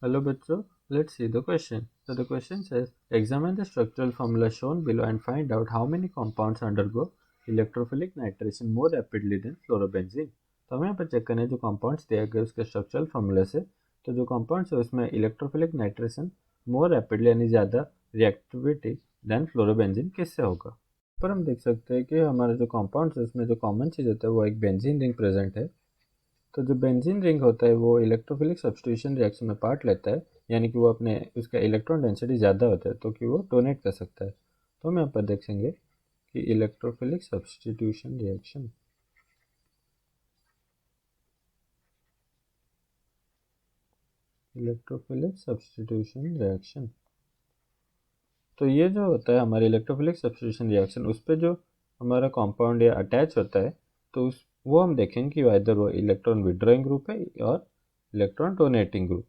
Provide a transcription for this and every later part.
Hello bachcho, let's see the question. So the question says, examine the structural formula shown below and find out how many compounds undergo electrophilic nitration more rapidly than fluorobenzene. तो हमें यहाँ पर check करना है जो compounds दिया गया उसके स्ट्रक्चरल फॉर्मूला से। तो जो कंपाउंड्स है उसमें इलेक्ट्रोफिलिक नाइट्रेशन मोर रैपिडली यानी ज़्यादा रिएक्टिविटी देन फ्लोरोबेंजीन किससे होगा। पर हम देख सकते हैं कि हमारा जो कंपाउंड्स है उसमें जो कॉमन चीज़ होता है वो एक बेंजीन रिंग प्रेजेंट है। तो जो बेंजीन रिंग होता है वो इलेक्ट्रोफिलिक सब्स्टिट्यूशन रिएक्शन में पार्ट लेता है, यानी कि वो अपने उसका इलेक्ट्रॉन डेंसिटी ज़्यादा होता है तो कि वो डोनेट कर सकता है। तो हम यहाँ पर देखेंगे कि इलेक्ट्रोफिलिक सब्स्टिट्यूशन रिएक्शन तो ये जो होता है हमारे इलेक्ट्रोफिलिक सब्स्टिट्यूशन रिएक्शन उस पर जो हमारा कंपाउंड या अटैच होता है तो उस वो हम देखेंगे कि इधर वो इलेक्ट्रॉन विड्रॉइंग ग्रुप है और electron donating group.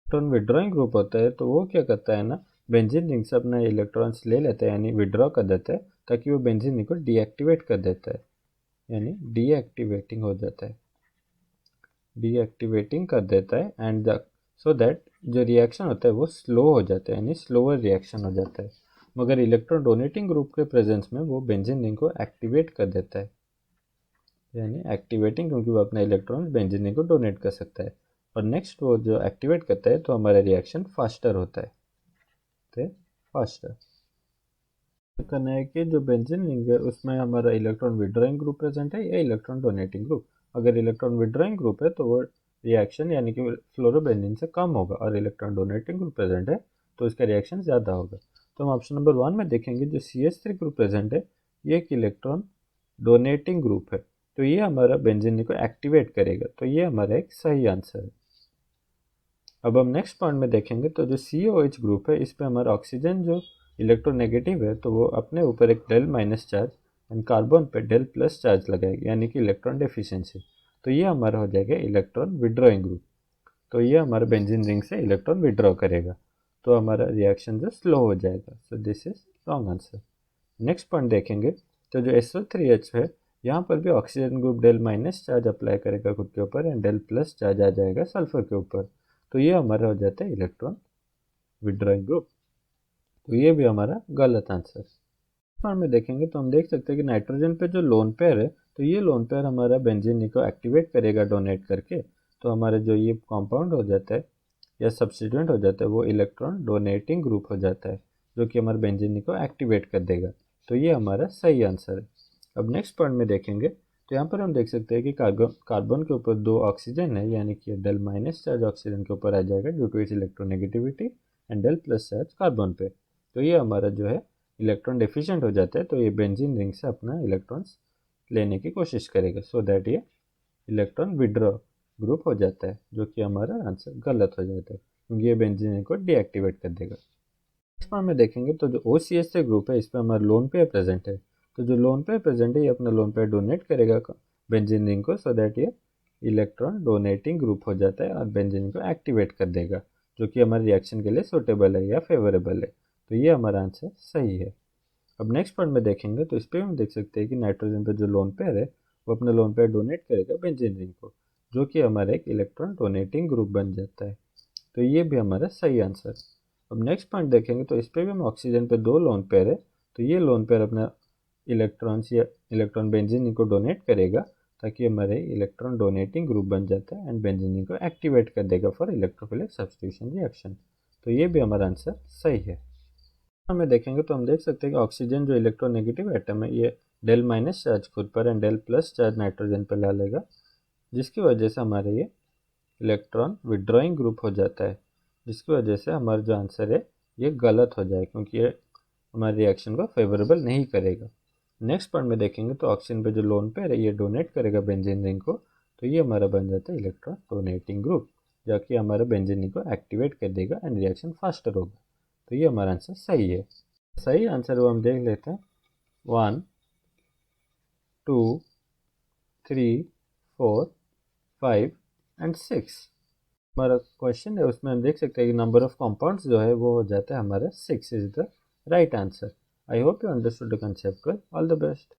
Electron withdrawing group होता है तो वो क्या करता है ना, बेंजीन रिंग से अपना इलेक्ट्रॉन्स ले लेता है यानी विड्रॉ कर देता है, ताकि वो बेंजीन रिंग को डीएक्टिवेट कर देता है, यानी डीएक्टिवेटिंग हो जाता है, डीएक्टिवेटिंग कर देता है एंड सो दैट जो रिएक्शन होता है वो स्लो हो जाता है, यानी स्लोअर रिएक्शन हो जाता है। मगर इलेक्ट्रॉन डोनेटिंग ग्रुप के प्रेजेंस में वो बेंजीन रिंग को एक्टिवेट कर देता है, यानी एक्टिवेटिंग, क्योंकि वो अपना इलेक्ट्रॉन बेंजीन रिंग को डोनेट कर सकता है। और नेक्स्ट वो जो एक्टिवेट करता है तो हमारा रिएक्शन फास्टर होता है, तो फास्टर करना है कि जो बेंजीन रिंग है उसमें हमारा इलेक्ट्रॉन विड्रॉइंग ग्रुप प्रेजेंट है या इलेक्ट्रॉन डोनेटिंग ग्रुप। अगर इलेक्ट्रॉन विड्रॉइंग ग्रुप है तो वो रिएक्शन यानी कि फ्लोरोबेंजीन से कम होगा, और इलेक्ट्रॉन डोनेटिंग ग्रुप प्रेजेंट है तो इसका रिएक्शन ज़्यादा होगा। तो हम ऑप्शन नंबर 1 में देखेंगे जो CH3 ग्रुप प्रेजेंट है ये एक इलेक्ट्रॉन डोनेटिंग ग्रुप है, तो ये हमारा बेंजीन रिंग को एक्टिवेट करेगा, तो ये हमारा एक सही आंसर है। अब हम नेक्स्ट पॉइंट में देखेंगे तो जो COH ग्रुप है इस पे हमारा ऑक्सीजन जो इलेक्ट्रोनेगेटिव है तो वो अपने ऊपर एक del minus charge and carbon पे डेल प्लस चार्ज लगाएगा, यानी कि इलेक्ट्रॉन डेफिशिएंसी। तो ये हमारा हो जाएगा इलेक्ट्रॉन विड्रॉइंग ग्रुप, तो ये हमारा बेंजीन रिंग से इलेक्ट्रॉन विड्रॉ करेगा, तो हमारा रिएक्शन जो स्लो हो जाएगा। So this is wrong answer. Next point देखेंगे तो जो SO3H है यहाँ पर भी oxygen group del minus charge apply करेगा खुद के ऊपर एंड डेल प्लस चार्ज आ जाएगा सल्फर के ऊपर, तो ये हमारा हो जाता है इलेक्ट्रॉन विड्रॉइंग ग्रुप, तो ये भी हमारा गलत आंसर। फॉर्म में देखेंगे तो हम देख सकते हैं कि नाइट्रोजन पे जो लोन पेयर है तो ये लोन पेयर हमारा बेंजीन को एक्टिवेट करेगा डोनेट करके, तो हमारा जो ये कंपाउंड हो जाता है या सब्स्टिट्यूएंट हो जाता है वो इलेक्ट्रॉन डोनेटिंग ग्रुप हो जाता है, जो कि हमारे बेंजीन को एक्टिवेट कर देगा, तो ये हमारा सही आंसर है। अब नेक्स्ट पॉइंट में देखेंगे तो यहाँ पर हम देख सकते हैं कि कार्बन के ऊपर 2 ऑक्सीजन है, यानी कि डेल माइनस चार्ज ऑक्सीजन के ऊपर आ जाएगा due to its electronegativity and del plus charge carbon पे, तो ये हमारा जो है इलेक्ट्रॉन डेफिशिएंट हो जाता है, तो ये बेंजीन रिंग से अपना इलेक्ट्रॉन्स लेने की कोशिश करेगा, सो दैट ये इलेक्ट्रॉन विड्रॉ ग्रुप हो जाता है, जो कि हमारा आंसर गलत हो जाता है क्योंकि ये बेंजीन रिंग को डीएक्टिवेट कर देगा। नेक्स्ट में देखेंगे तो जो OCH से ग्रुप है इस पर हमारा लोन पेयर प्रेजेंट है, तो जो लोन पेयर प्रेजेंट है ये अपना लोन पेयर डोनेट करेगा बेंजीन रिंग को, सो दैट ये इलेक्ट्रॉन डोनेटिंग ग्रुप हो जाता है और बेंजीन को एक्टिवेट कर देगा, जो कि हमारे रिएक्शन के लिए सुटेबल है या फेवरेबल है, तो ये हमारा आंसर सही है। अब नेक्स्ट पॉइंट में देखेंगे तो इस पर हम देख सकते हैं कि नाइट्रोजन पर जो लोन पेयर है वो अपना लोन पेयर डोनेट करेगा बेंजीन रिंग को, जो कि हमारा एक इलेक्ट्रॉन डोनेटिंग ग्रुप बन जाता है, तो ये भी हमारा सही आंसर। अब नेक्स्ट पॉइंट देखेंगे तो इस पर भी हम ऑक्सीजन पे 2 लोन पेयर है, तो ये लोन पेयर अपना इलेक्ट्रॉन्स या इलेक्ट्रॉन बेंजीन को डोनेट करेगा, ताकि हमारे इलेक्ट्रॉन डोनेटिंग ग्रुप बन जाता है एंड बेंजीन को एक्टिवेट कर देगा फॉर इलेक्ट्रोफिलिक सब्स्टिट्यूशन रिएक्शन, तो ये भी हमारा आंसर सही है। हमें देखेंगे तो हम देख सकते हैं कि ऑक्सीजन जो इलेक्ट्रोनेगेटिव एटम है ये डेल माइनस चार्ज खुद पर and del plus charge nitrogen पर ला लेगा, जिसकी वजह से हमारे ये इलेक्ट्रॉन विड्रॉइंग ग्रुप हो जाता है, जिसकी वजह से हमारा जो आंसर है ये गलत हो जाए क्योंकि ये हमारे रिएक्शन को फेवरेबल नहीं करेगा। नेक्स्ट पॉइंट में देखेंगे तो ऑक्सीजन पे जो लोन पेयर है ये डोनेट करेगा बेंजीन रिंग को, तो ये हमारा बन जाता है इलेक्ट्रॉन डोनेटिंग ग्रुप, जो कि हमारा बेंजीन रिंग को एक्टिवेट कर देगा एंड रिएक्शन फास्टर होगा, तो ये हमारा आंसर सही है। सही आंसर वो हम देख लेते हैं 1 2 3 4 5 एंड 6। हमारा क्वेश्चन है उसमें हम देख सकते हैं कि नंबर ऑफ कंपाउंड्स जो है वो हो जाता है हमारा 6 is the right answer. I hope you understood the concept well. All the best.